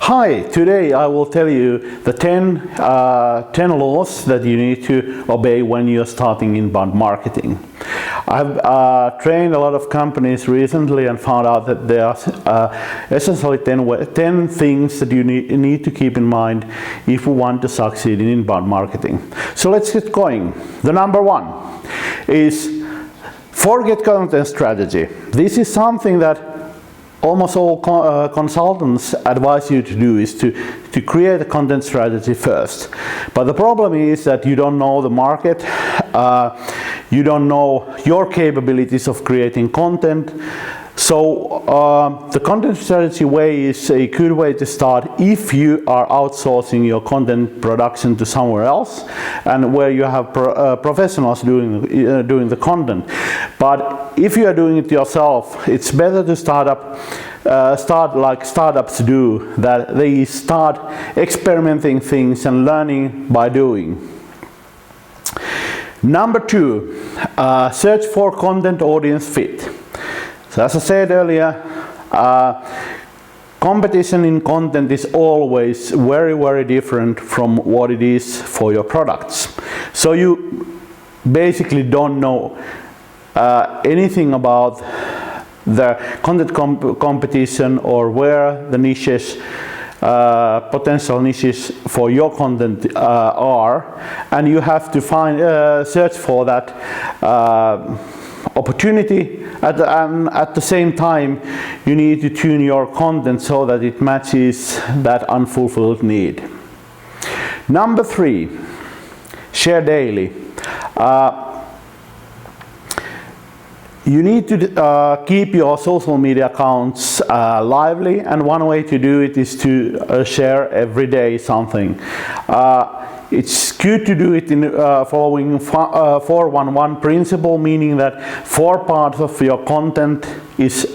Hi, today I will tell you the 10 laws that you need to obey when you're starting inbound marketing. I've trained a lot of companies recently and found out that there are essentially 10 things that you need to keep in mind if you want to succeed in inbound marketing. So let's get going. The number one is forget content strategy. This is something that almost all consultants advise you to do, is to create a content strategy first. But the problem is that you don't know the market, you don't know your capabilities of creating content. So the content strategy way is a good way to start if you are outsourcing your content production to somewhere else and where you have professionals doing the content. But if you are doing it yourself, it's better to start like startups do, that they start experimenting things and learning by doing. Number two, search for content audience fit. So as I said earlier, competition in content is always very, very different from what it is for your products. So you basically don't know anything about the content competition or where the niches, potential niches for your content are, and you have to search for that opportunity. At the same time, you need to tune your content so that it matches that unfulfilled need. Number three, share daily. You need to keep your social media accounts lively, and one way to do it is to share every day something. It's good to do it in following 4-1-1 principle, meaning that 4 parts of your content is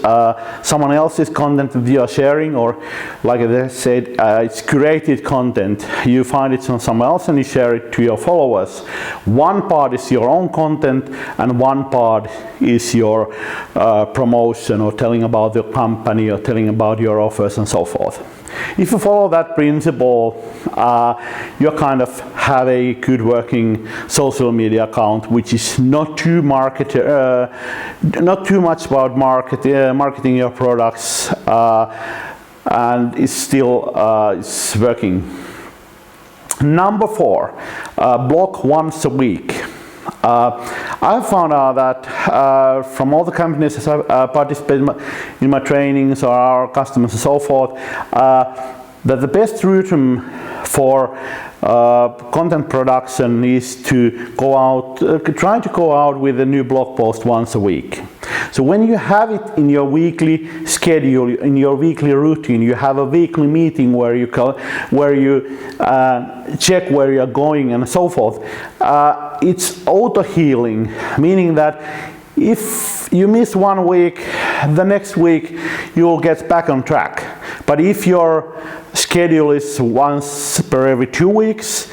someone else's content that you are sharing, or like I said, it's curated content. You find it on someone else and you share it to your followers. 1 part is your own content and 1 part is your promotion, or telling about your company, or telling about your offers and so forth. If you follow that principle, you kind of have a good working social media account, which is not too much about marketing your products, and is still it's working. Number 4, blog once a week. I found out that from all the companies that participate in my trainings, or our customers and so forth, that the best routine for content production is to go out, try to go out with a new blog post once a week. So when you have it in your weekly schedule, in your weekly routine, you have a weekly meeting where you check where you're going and so forth. It's auto-healing, meaning that if you miss 1 week, the next week you'll get back on track. But if your schedule is once per every 2 weeks,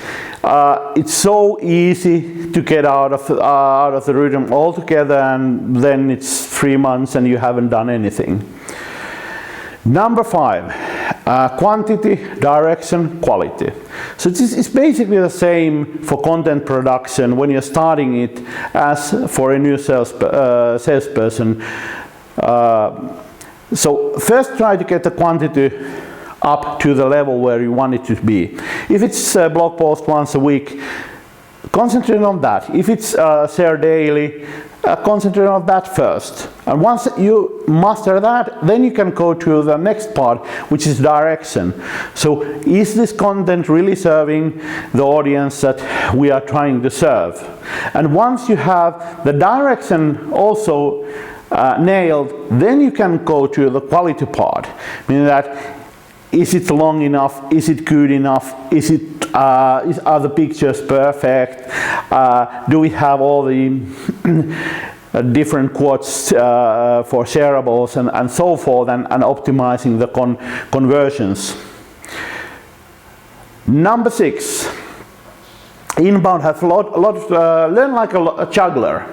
it's so easy to get out of the rhythm altogether, and then it's 3 months and you haven't done anything. Number 5, quantity, direction, quality. So it's basically the same for content production when you're starting it as for a new salesperson. So first try to get the quantity up to the level where you want it to be. If it's a blog post once a week, concentrate on that. If it's share daily, concentrate on that first. And once you master that, then you can go to the next part, which is direction. So is this content really serving the audience that we are trying to serve? And once you have the direction also nailed, then you can go to the quality part, meaning that is it long enough? Is it good enough? Are the pictures perfect? Do we have all the different quotes for shareables and so forth, and optimizing the conversions? Number 6, inbound has a lot of learn like a juggler.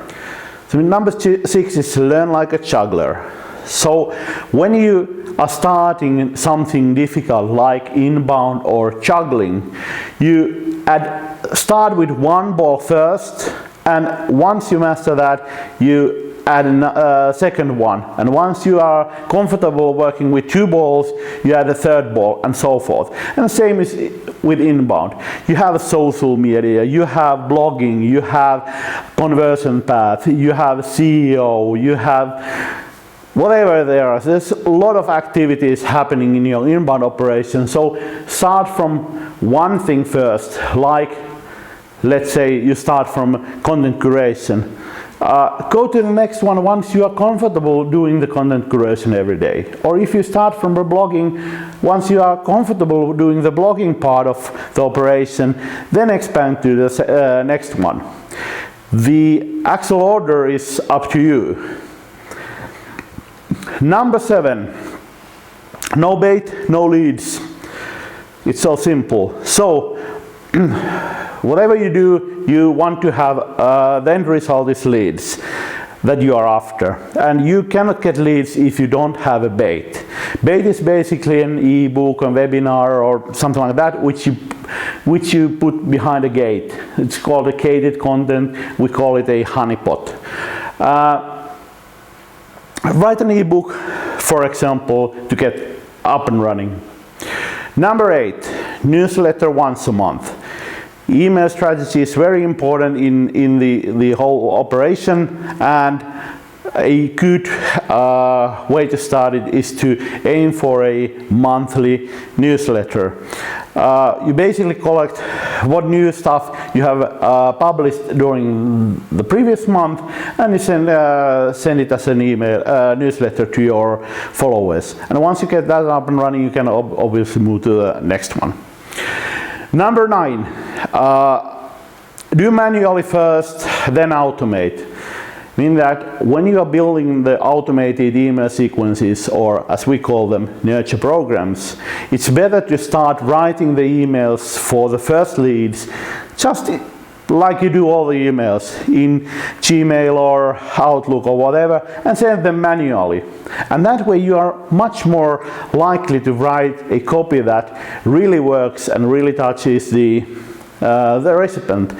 So number 6 is learn like a juggler. So when you are starting something difficult like inbound or juggling, you start with one ball first, and once you master that, you add a second one, and once you are comfortable working with two balls, you add a third ball, and so forth. And the same is with inbound. You have social media, you have blogging, you have conversion path, you have SEO, you have whatever there are. There's a lot of activities happening in your inbound operation. So start from one thing first, like let's say you start from content curation. Go to the next one once you are comfortable doing the content curation every day. Or if you start from the blogging, once you are comfortable doing the blogging part of the operation, then expand to the next one. The actual order is up to you. Number 7, no bait, no leads. It's so simple. So whatever you do, you want to have the end result is leads that you are after, and you cannot get leads if you don't have a bait. Bait is basically an ebook, a webinar, or something like that, which you put behind a gate. It's called a gated content. We call it a honeypot. Write an ebook, for example, to get up and running. Number 8, newsletter once a month. Email strategy is very important in the whole operation, and a good way to start it is to aim for a monthly newsletter. You basically collect what new stuff you have published during the previous month, and you send it as an email newsletter to your followers. And once you get that up and running, you can obviously move to the next one. Number 9, do manually first, then automate. Meaning that when you are building the automated email sequences, or as we call them, nurture programs, it's better to start writing the emails for the first leads, just like you do all the emails in Gmail or Outlook or whatever, and send them manually. And that way you are much more likely to write a copy that really works and really touches the recipient,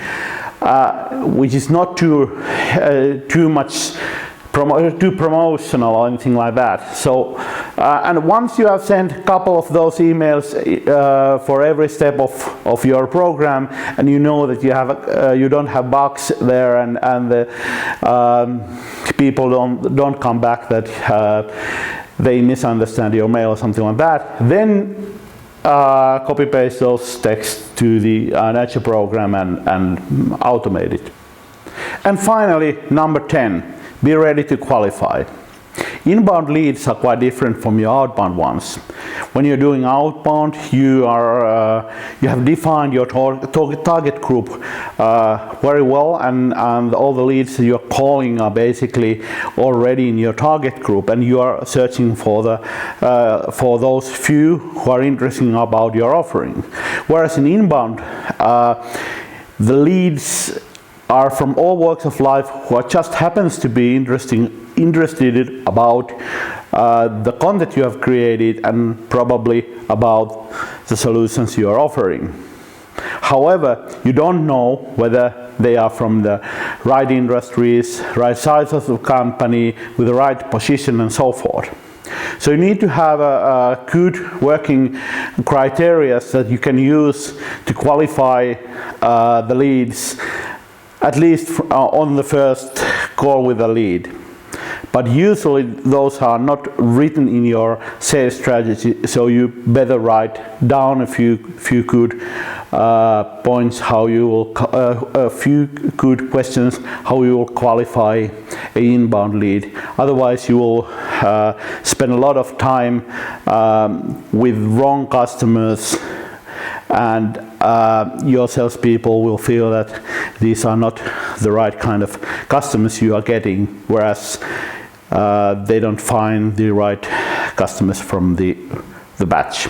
which is not too promotional or anything like that. So, and once you have sent a couple of those emails for every step of your program, and you know that you don't have bugs there, and the people don't come back that they misunderstand your mail or something like that, then copy paste those texts to the nurture program and automate it. And finally, number 10. Be ready to qualify. Inbound leads are quite different from your outbound ones. When you're doing outbound, you have defined your target group very well, and all the leads you're calling are basically already in your target group, and you are searching for those few who are interested about your offering. Whereas in inbound, the leads are from all walks of life who just happens to be interested about the content you have created and probably about the solutions you are offering. However, you don't know whether they are from the right industries, right size of the company, with the right position, and so forth. So you need to have a good working criteria that you can use to qualify the leads, at least on the first call with a lead. But usually those are not written in your sales strategy, so you better write down a few good points, how you will a few good questions how you will qualify an inbound lead. Otherwise, you will spend a lot of time with wrong customers, and your salespeople will feel that these are not the right kind of customers you are getting, whereas they don't find the right customers from the batch.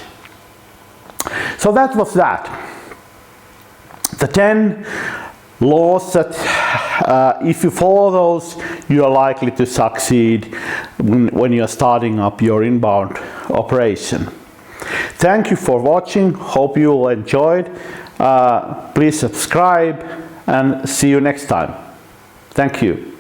So that was that. The 10 laws that if you follow those, you are likely to succeed when you are starting up your inbound operation. Thank you for watching. Hope you all enjoyed. Please subscribe and see you next time. Thank you.